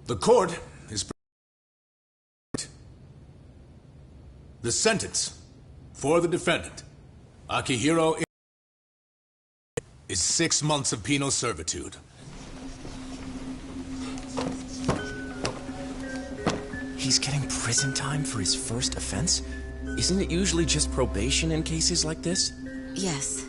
The court is... The sentence for the defendant, Akihiro, is 6 months of penal servitude. He's getting prison time for his first offense? Isn't it usually just probation in cases like this? Yes.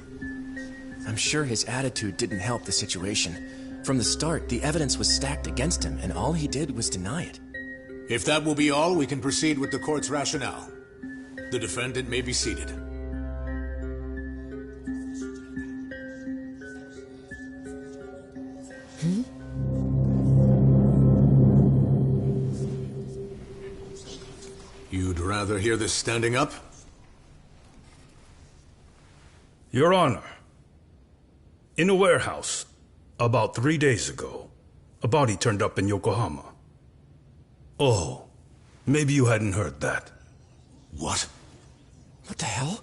I'm sure his attitude didn't help the situation. From the start, the evidence was stacked against him, and all he did was deny it. If that will be all, we can proceed with the court's rationale. The defendant may be seated. You'd rather hear this standing up? Your Honor, in a warehouse, about 3 days ago, a body turned up in Yokohama. Oh, maybe you hadn't heard that. What? What the hell?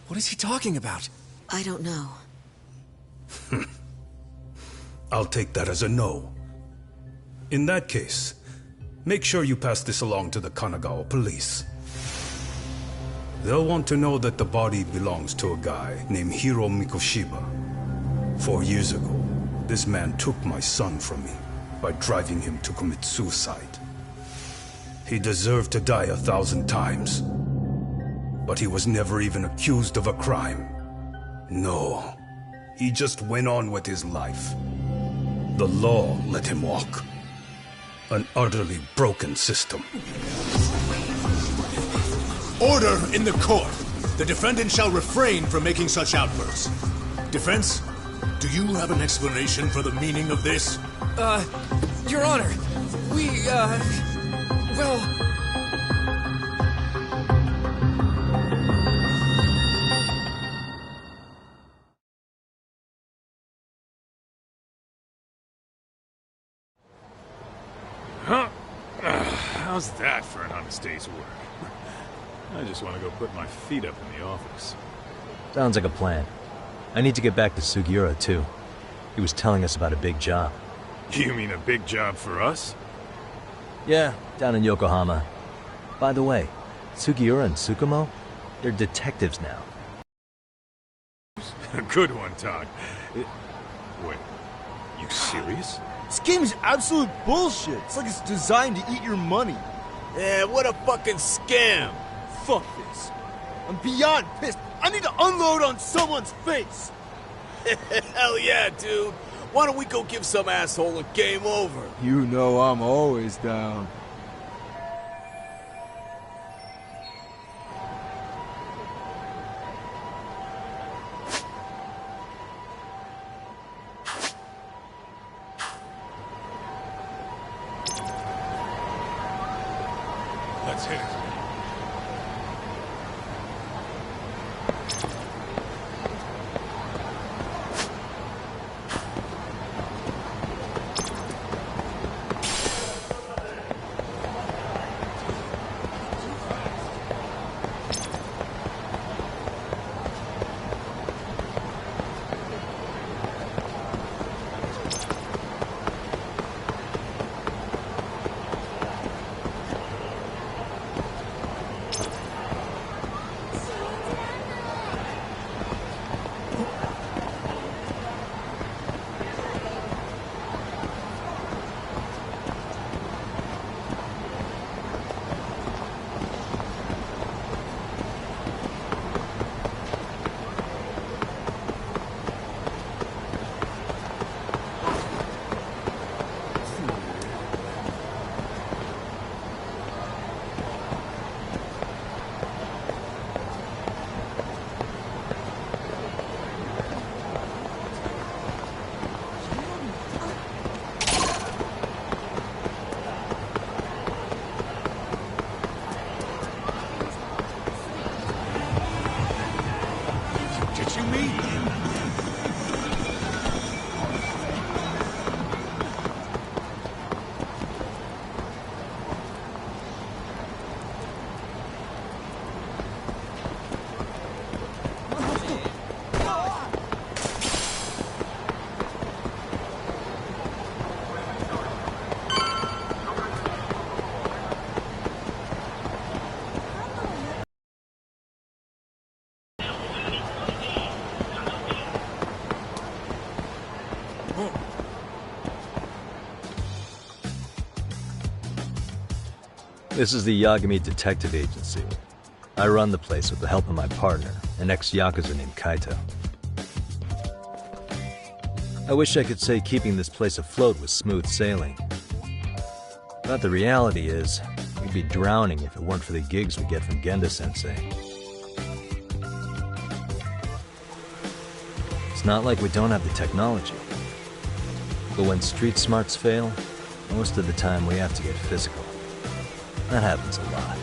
What is he talking about? I don't know. I'll take that as a no. In that case, make sure you pass this along to the Kanagawa police. They'll want to know that the body belongs to a guy named Hiro Mikoshiba. 4 years ago, this man took my son from me by driving him to commit suicide. He deserved to die 1,000 times, but he was never even accused of a crime. No, he just went on with his life. The law let him walk. An utterly broken system. Order in the court! The defendant shall refrain from making such outbursts. Defense, do you have an explanation for the meaning of this? Your Honor, well... Huh? How's that for an honest day's work? I just want to go put my feet up in the office. Sounds like a plan. I need to get back to Sugiura, too. He was telling us about a big job. You mean a big job for us? Yeah, down in Yokohama. By the way, Sugiura and Tsukumo, they're detectives now. Good one, Todd. Wait, you serious? This game is absolute bullshit. It's like it's designed to eat your money. Yeah, what a fucking scam! Fuck this. I'm beyond pissed. I need to unload on someone's face. Hell yeah, dude. Why don't we go give some asshole a game over? You know I'm always down. Let's hit it. This is the Yagami Detective Agency. I run the place with the help of my partner, an ex-Yakuza named Kaito. I wish I could say keeping this place afloat was smooth sailing. But the reality is, we'd be drowning if it weren't for the gigs we get from Genda-sensei. It's not like we don't have the technology. But when street smarts fail, most of the time we have to get physical. That happens a lot.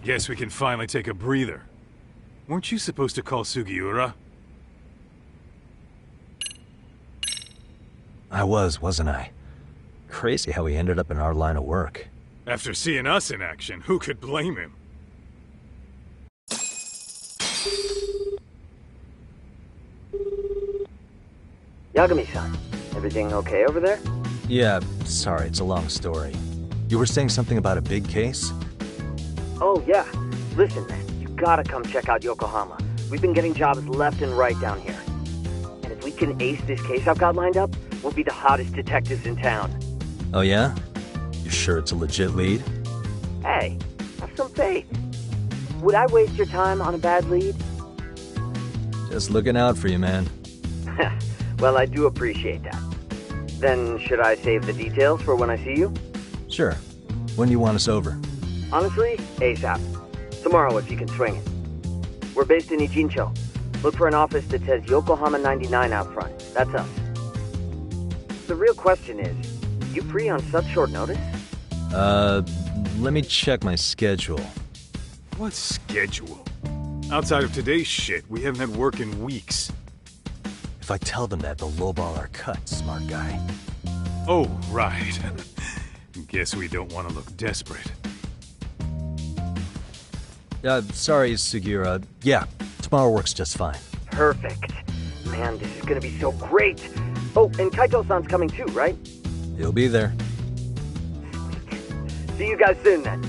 Guess we can finally take a breather. Weren't you supposed to call Sugiura? I wasn't I? Crazy how he ended up in our line of work. After seeing us in action, who could blame him? Yagami-san, everything okay over there? Yeah, sorry, it's a long story. You were saying something about a big case? Oh, yeah. Listen, man, you gotta come check out Yokohama. We've been getting jobs left and right down here. And if we can ace this case I've got lined up, we'll be the hottest detectives in town. Oh yeah? You sure it's a legit lead? Hey, have some faith. Would I waste your time on a bad lead? Just looking out for you, man. Well, I do appreciate that. Then should I save the details for when I see you? Sure. When do you want us over? Honestly, ASAP. Tomorrow if you can swing it. We're based in Ijincho. Look for an office that says Yokohama 99 out front. That's us. The real question is, you free on such short notice? Let me check my schedule. What schedule? Outside of today's shit, we haven't had work in weeks. If I tell them that, they'll lowball our cut, smart guy. Oh, right. Guess we don't want to look desperate. Sorry, Sugiura. Yeah, tomorrow works just fine. Perfect. Man, this is gonna be so great. Oh, and Kaito-san's coming too, right? He'll be there. See you guys soon then.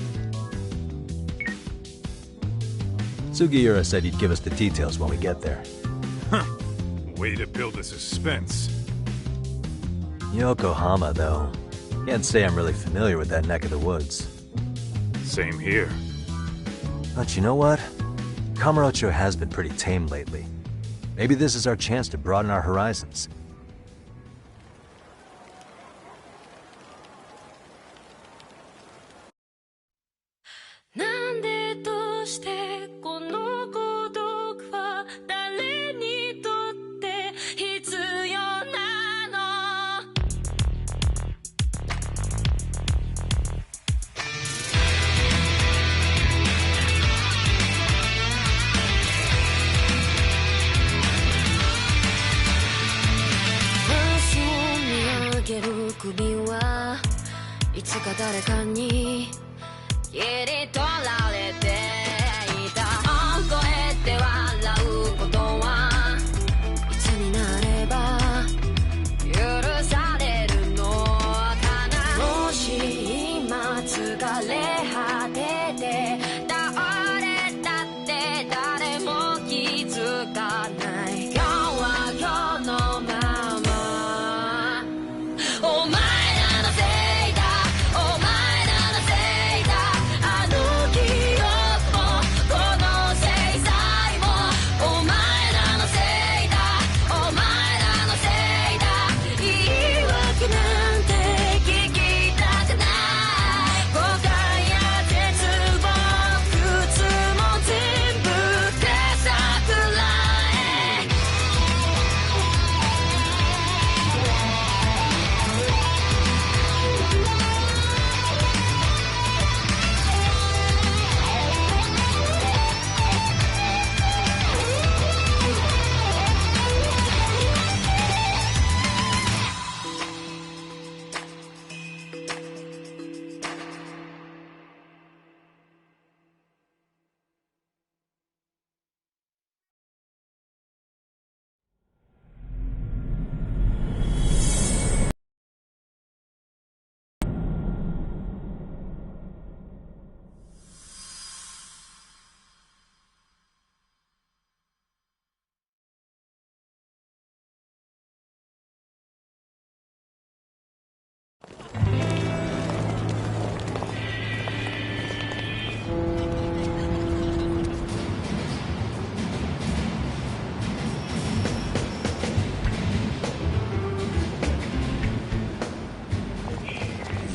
Sugiura said he'd give us the details when we get there. Huh. Way to build a suspense. Yokohama, though. Can't say I'm really familiar with that neck of the woods. Same here. But you know what? Kamurocho has been pretty tame lately. Maybe this is our chance to broaden our horizons.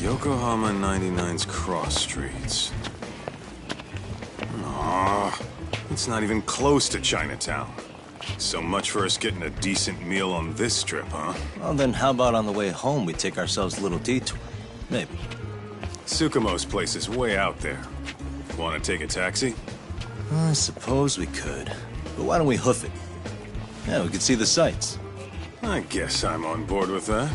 Yokohama 99's cross streets. Aw, it's not even close to Chinatown. So much for us getting a decent meal on this trip, huh? Well, then how about on the way home we take ourselves a little detour? Maybe. Tsukumo's place is way out there. Want to take a taxi? I suppose we could. But why don't we hoof it? Yeah, we could see the sights. I guess I'm on board with that.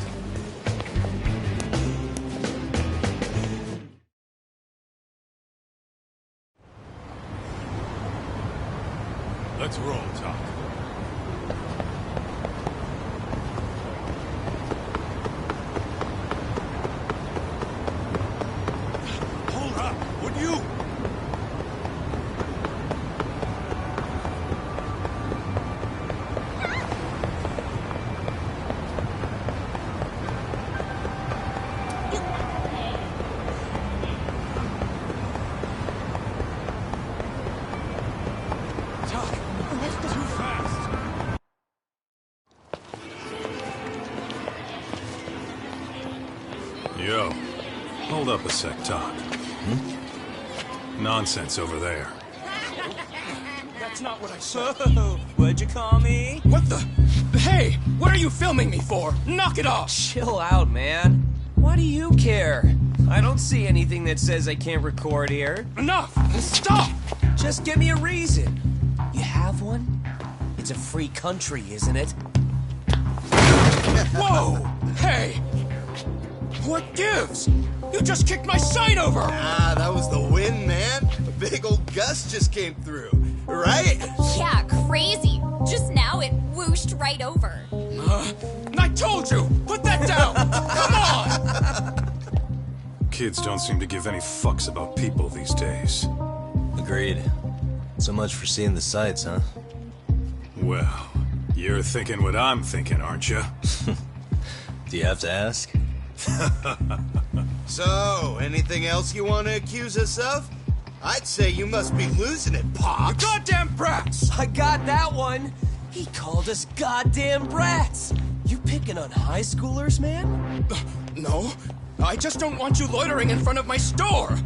Let's roll, Doc. Hold up, would you? Yo, hold up a sec, Todd. Nonsense over there. That's not what I said. What'd you call me? What the? Hey, what are you filming me for? Knock it off! Chill out, man. Why do you care? I don't see anything that says I can't record here. Enough! Stop! Just give me a reason. You have one? It's a free country, isn't it? Whoa! Hey! What gives? You just kicked my sign over! Ah, that was the wind, man. A big old gust just came through, right? Yeah, crazy. Just now it whooshed right over. I told you! Put that down! Come on! Kids don't seem to give any fucks about people these days. Agreed. So much for seeing the sights, huh? Well, you're thinking what I'm thinking, aren't you? Do you have to ask? So, anything else you want to accuse us of? I'd say you must be losing it, Pops. You goddamn brats! I got that one! He called us goddamn brats! You picking on high schoolers, man? No, I just don't want you loitering in front of my store!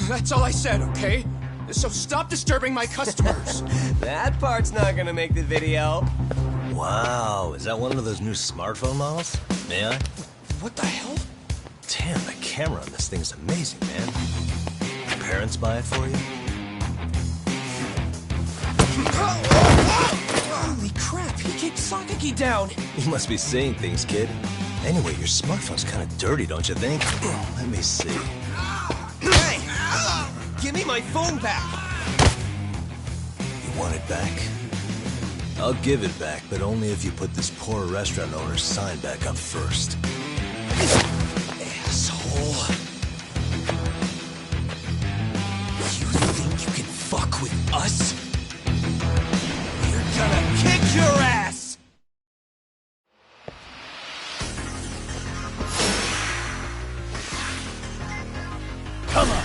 That's all I said, okay? So stop disturbing my customers! That part's not gonna make the video. Wow, is that one of those new smartphone models? May I? What the hell? Damn, the camera on this thing's amazing, man. Your parents buy it for you? Holy crap, he kicked Sakaki down! You must be seeing things, kid. Anyway, your smartphone's kind of dirty, don't you think? Let me see. Hey! Give me my phone back! You want it back? I'll give it back, but only if you put this poor restaurant owner's sign back up first. Asshole. You think you can fuck with us? We're gonna kick your ass! Come on!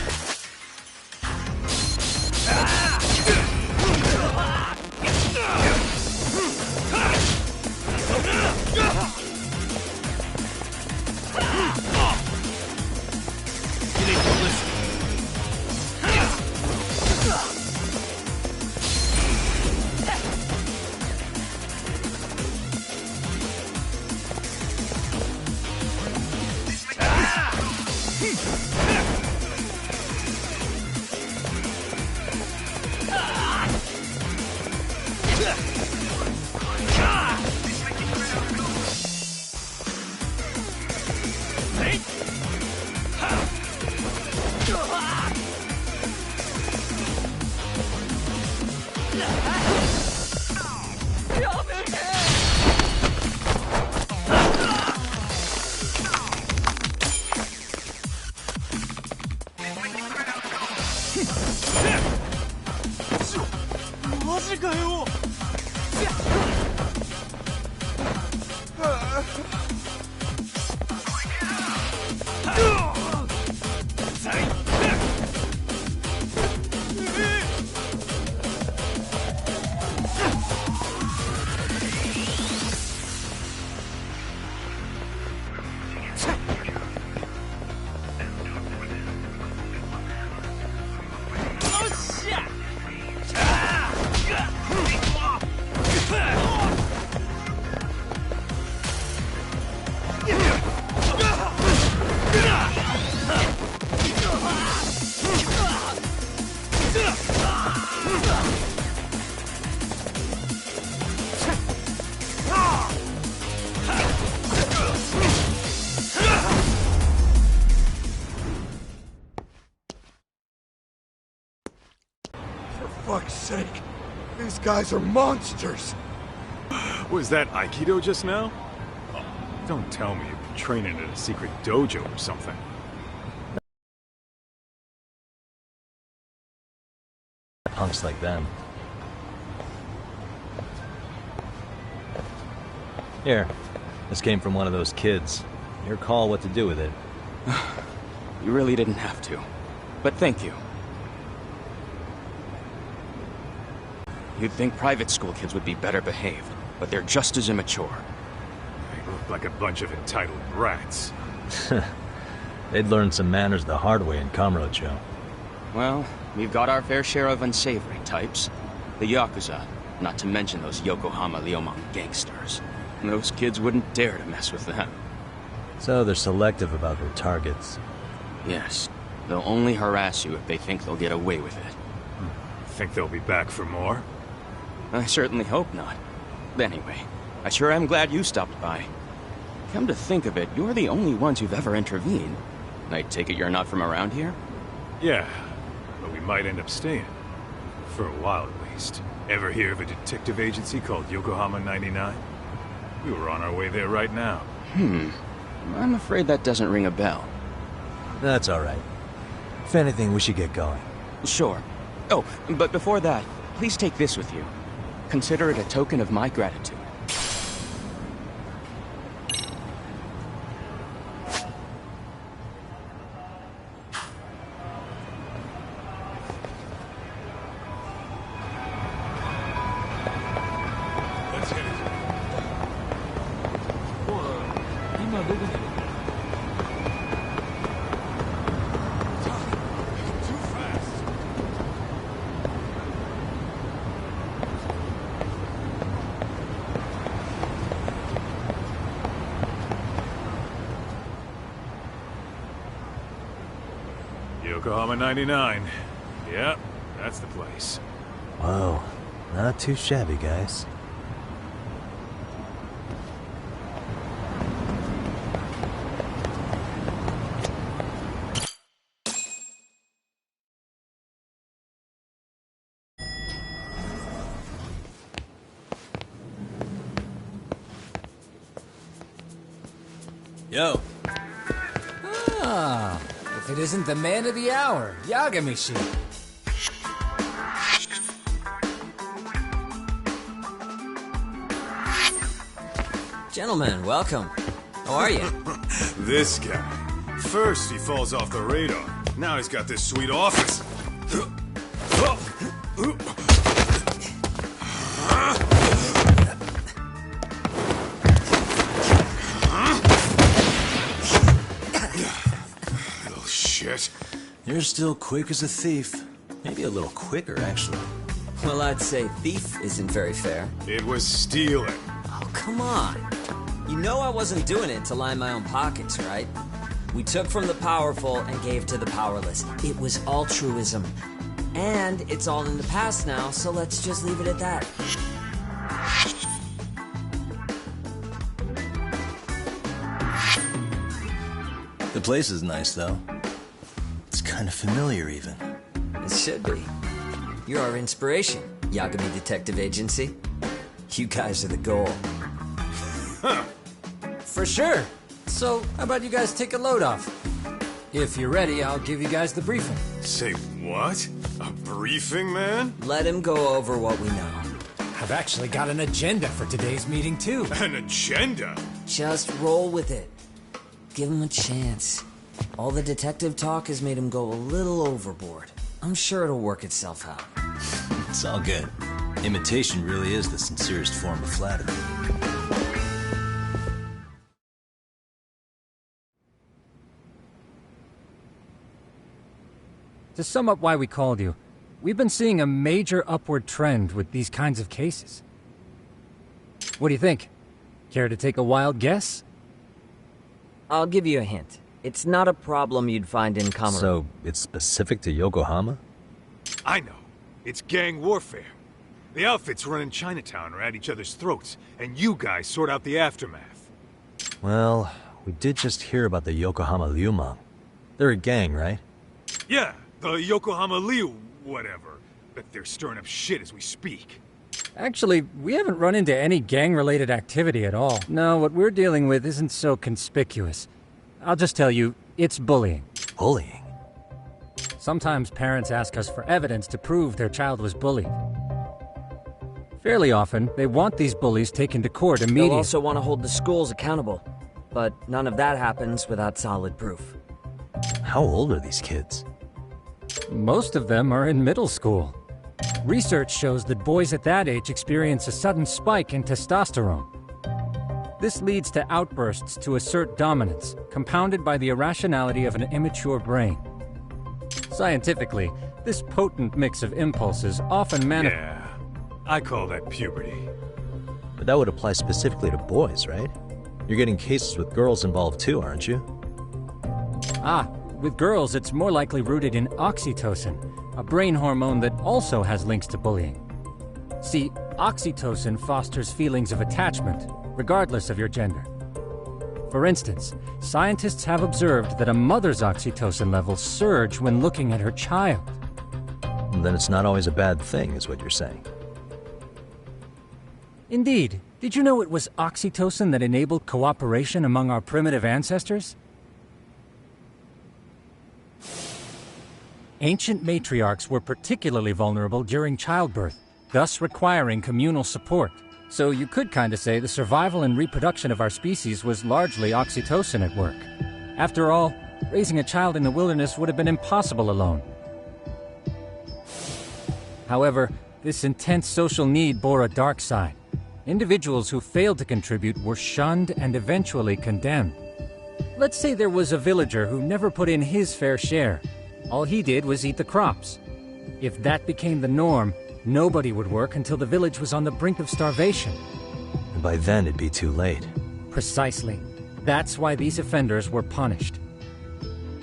For fuck's sake, these guys are monsters. Was that Aikido just now? Oh, don't tell me you've been training at a secret dojo or something. Punks like them. Here, this came from one of those kids. Your call what to do with it. You really didn't have to. But thank you. You'd think private school kids would be better behaved, but they're just as immature. They look like a bunch of entitled brats. They'd learned some manners the hard way in Kamurocho. Well, we've got our fair share of unsavory types. The Yakuza, not to mention those Yokohama Liumang gangsters. Those kids wouldn't dare to mess with them. So they're selective about their targets. Yes. They'll only harass you if they think they'll get away with it. Think they'll be back for more? I certainly hope not. Anyway, I sure am glad you stopped by. Come to think of it, you're the only ones who've ever intervened. I take it you're not from around here? Yeah, but we might end up staying. For a while at least. Ever hear of a detective agency called Yokohama 99? We were on our way there right now. I'm afraid that doesn't ring a bell. That's alright. If anything, we should get going. Sure. Oh, but before that, please take this with you. Consider it a token of my gratitude. Yokohama 99. Yep, that's the place. Whoa, not too shabby, guys. Yo. Ah, if it isn't the man of the hour, Yagami-shi. Gentlemen, welcome. How are you? This guy. First he falls off the radar. Now he's got this sweet office. Little shit. You're still quick as a thief. Maybe a little quicker, actually. Well, I'd say thief isn't very fair. It was stealing. Oh, come on. You know I wasn't doing it to line my own pockets, right? We took from the powerful and gave to the powerless. It was altruism. And it's all in the past now, so let's just leave it at that. The place is nice, though. It's kind of familiar, even. It should be. You're our inspiration, Yagami Detective Agency. You guys are the goal. For sure. So, how about you guys take a load off? If you're ready, I'll give you guys the briefing. Say what? A briefing, man? Let him go over what we know. I've actually got an agenda for today's meeting, too. An agenda? Just roll with it. Give him a chance. All the detective talk has made him go a little overboard. I'm sure it'll work itself out. It's all good. Imitation really is the sincerest form of flattery. To sum up why we called you, we've been seeing a major upward trend with these kinds of cases. What do you think? Care to take a wild guess? I'll give you a hint. It's not a problem you'd find in Kamurocho. So, it's specific to Yokohama? I know. It's gang warfare. The outfits running Chinatown are at each other's throats, and you guys sort out the aftermath. Well, we did just hear about the Yokohama Liumang. They're a gang, right? Yeah, the Yokohama Liu, whatever. But they're stirring up shit as we speak. Actually, we haven't run into any gang-related activity at all. No, what we're dealing with isn't so conspicuous. I'll just tell you, it's bullying. Bullying? Sometimes parents ask us for evidence to prove their child was bullied. Fairly often, they want these bullies taken to court immediately. They'll also want to hold the schools accountable. But none of that happens without solid proof. How old are these kids? Most of them are in middle school. Research shows that boys at that age experience a sudden spike in testosterone. This leads to outbursts to assert dominance, compounded by the irrationality of an immature brain. Scientifically, this potent mix of impulses often Yeah, I call that puberty. But that would apply specifically to boys, right? You're getting cases with girls involved too, aren't you? With girls, it's more likely rooted in oxytocin, a brain hormone that also has links to bullying. See, oxytocin fosters feelings of attachment, regardless of your gender. For instance, scientists have observed that a mother's oxytocin levels surge when looking at her child. Then it's not always a bad thing, is what you're saying. Indeed. Did you know it was oxytocin that enabled cooperation among our primitive ancestors? Ancient matriarchs were particularly vulnerable during childbirth, thus requiring communal support. So you could kinda say the survival and reproduction of our species was largely oxytocin at work. After all, raising a child in the wilderness would have been impossible alone. However, this intense social need bore a dark side. Individuals who failed to contribute were shunned and eventually condemned. Let's say there was a villager who never put in his fair share. All he did was eat the crops. If that became the norm, nobody would work until the village was on the brink of starvation. And by then it'd be too late. Precisely. That's why these offenders were punished.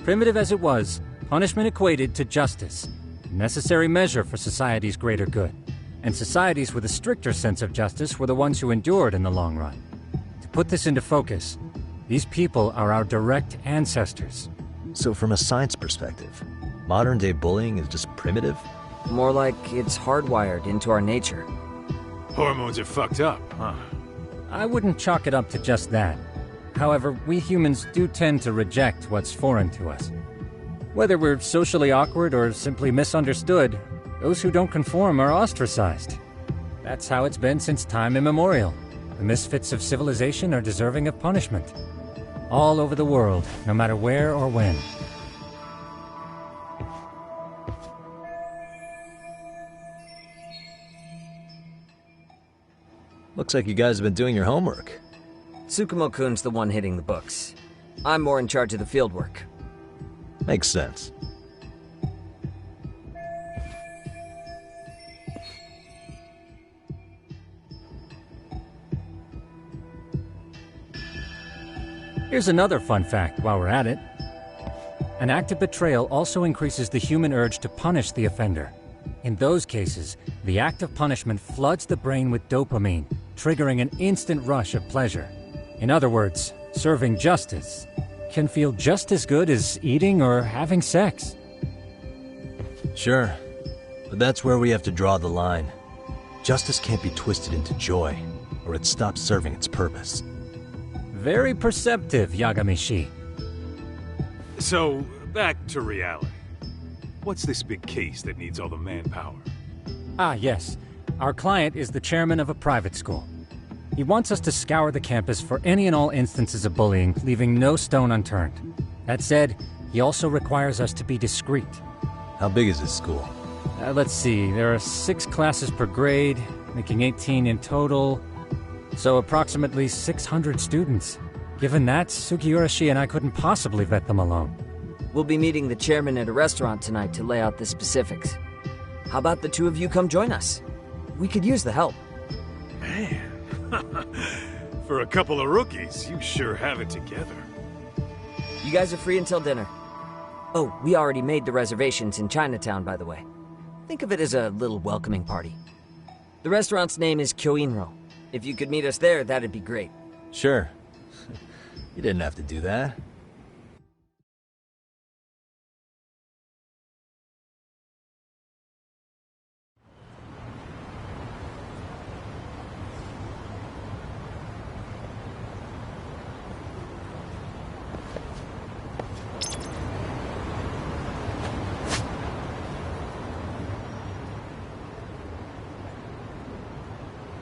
Primitive as it was, punishment equated to justice, a necessary measure for society's greater good. And societies with a stricter sense of justice were the ones who endured in the long run. To put this into focus, these people are our direct ancestors. So from a science perspective, modern-day bullying is just primitive? More like it's hardwired into our nature. Hormones are fucked up, huh? I wouldn't chalk it up to just that. However, we humans do tend to reject what's foreign to us. Whether we're socially awkward or simply misunderstood, those who don't conform are ostracized. That's how it's been since time immemorial. The misfits of civilization are deserving of punishment. All over the world, no matter where or when. Looks like you guys have been doing your homework. Tsukumo-kun's the one hitting the books. I'm more in charge of the fieldwork. Makes sense. Here's another fun fact while we're at it. An act of betrayal also increases the human urge to punish the offender. In those cases, the act of punishment floods the brain with dopamine, triggering an instant rush of pleasure. In other words, serving justice can feel just as good as eating or having sex. Sure, but that's where we have to draw the line. Justice can't be twisted into joy, or it stops serving its purpose. Very perceptive, Yagamishi. So, back to reality. What's this big case that needs all the manpower? Yes. Our client is the chairman of a private school. He wants us to scour the campus for any and all instances of bullying, leaving no stone unturned. That said, he also requires us to be discreet. How big is this school? Let's see, there are 6 classes per grade, making 18 in total. So approximately 600 students. Given that, Sugiurashi and I couldn't possibly vet them alone. We'll be meeting the chairman at a restaurant tonight to lay out the specifics. How about the two of you come join us? We could use the help. Man, for a couple of rookies, you sure have it together. You guys are free until dinner. Oh, we already made the reservations in Chinatown, by the way. Think of it as a little welcoming party. The restaurant's name is Kyoinro. If you could meet us there, that'd be great. Sure. You didn't have to do that.